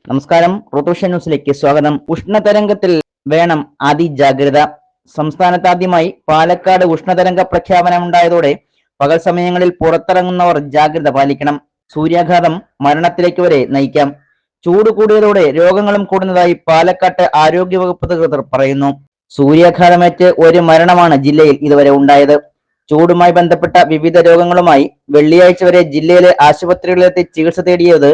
നമസ്കാരം. ഋതുഷൻ ന്യൂസിലേക്ക് സ്വാഗതം. ഉഷ്ണതരംഗത്തിൽ വേണം അതിജാഗ്രത. സംസ്ഥാനത്താദ്യമായി പാലക്കാട് ഉഷ്ണതരംഗ പ്രഖ്യാപനമുണ്ടായതോടെ പകൽ സമയങ്ങളിൽ പുറത്തിറങ്ങുന്നവർ ജാഗ്രത പാലിക്കണം. സൂര്യാഘാതം മരണത്തിലേക്ക് വരെ നയിക്കാം. ചൂട് കൂടിയതോടെ രോഗങ്ങളും കൂടുന്നതായി പാലക്കാട്ട് ആരോഗ്യവകുപ്പ് അധികൃതർ പറയുന്നു. സൂര്യാഘാതമേറ്റ് ഒരു മരണമാണ് ജില്ലയിൽ ഇതുവരെ ഉണ്ടായത്. ചൂടുമായി ബന്ധപ്പെട്ട വിവിധ രോഗങ്ങളുമായി വെള്ളിയാഴ്ച വരെ ജില്ലയിലെ ആശുപത്രികളിലെത്തി ചികിത്സ തേടിയത്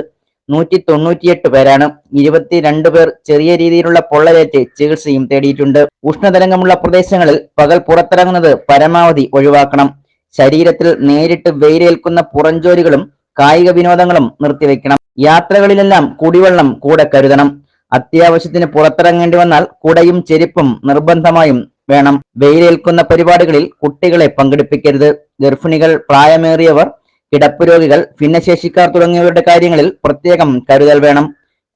198 പേരാണ്. 22 പേർ ചെറിയ രീതിയിലുള്ള പൊള്ളലേറ്റ് ചികിത്സയും തേടിയിട്ടുണ്ട്. ഉഷ്ണതരംഗമുള്ള പ്രദേശങ്ങളിൽ പകൽ പുറത്തിറങ്ങുന്നത് പരമാവധി ഒഴിവാക്കണം. ശരീരത്തിൽ നേരിട്ട് വെയിലേൽക്കുന്ന പുറംജോലികളും കായിക വിനോദങ്ങളും നിർത്തിവെക്കണം. യാത്രകളിലെല്ലാം കുടിവെള്ളം കൂടെ കരുതണം. അത്യാവശ്യത്തിന് പുറത്തിറങ്ങേണ്ടി വന്നാൽ കുടയും ചെരുപ്പും നിർബന്ധമായും വേണം. വെയിലേൽക്കുന്ന പരിപാടികളിൽ കുട്ടികളെ പങ്കെടുപ്പിക്കരുത്. ഗർഭിണികൾ, പ്രായമേറിയവർ, കിടപ്പ് രോഗികൾ, ഭിന്നശേഷിക്കാർ തുടങ്ങിയവരുടെ കാര്യങ്ങളിൽ പ്രത്യേകം കരുതൽ വേണം.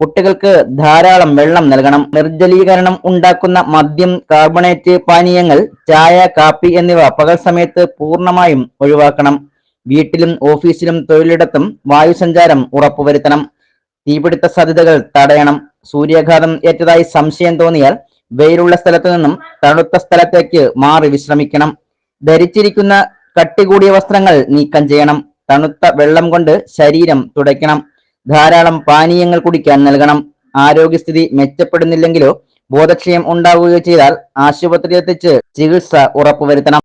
കുട്ടികൾക്ക് ധാരാളം വെള്ളം നൽകണം. നിർജ്ജലീകരണം ഉണ്ടാക്കുന്ന മദ്യം, കാർബണേറ്റ് പാനീയങ്ങൾ, ചായ, കാപ്പി എന്നിവ പകൽ സമയത്ത് പൂർണ്ണമായും ഒഴിവാക്കണം. വീട്ടിലും ഓഫീസിലും തൊഴിലിടത്തും വായുസഞ്ചാരം ഉറപ്പുവരുത്തണം. തീപിടുത്ത സാധ്യതകൾ തടയണം. സൂര്യാഘാതം ഏറ്റതായി സംശയം തോന്നിയാൽ വെയിലുള്ള സ്ഥലത്തു നിന്നും തണുത്ത സ്ഥലത്തേക്ക് മാറി വിശ്രമിക്കണം. ധരിച്ചിരിക്കുന്ന കട്ടികൂടിയ വസ്ത്രങ്ങൾ നീക്കം ചെയ്യണം. തണുത്ത വെള്ളം കൊണ്ട് ശരീരം തുടയ്ക്കണം. ധാരാളം പാനീയങ്ങൾ കുടിക്കാൻ നൽകണം. ആരോഗ്യസ്ഥിതി മെച്ചപ്പെടുന്നില്ലെങ്കിലോ ബോധക്ഷയം ഉണ്ടാവുകയോ ചെയ്താൽ ആശുപത്രിയിലെത്തിച്ച് ചികിത്സ ഉറപ്പുവരുത്തണം.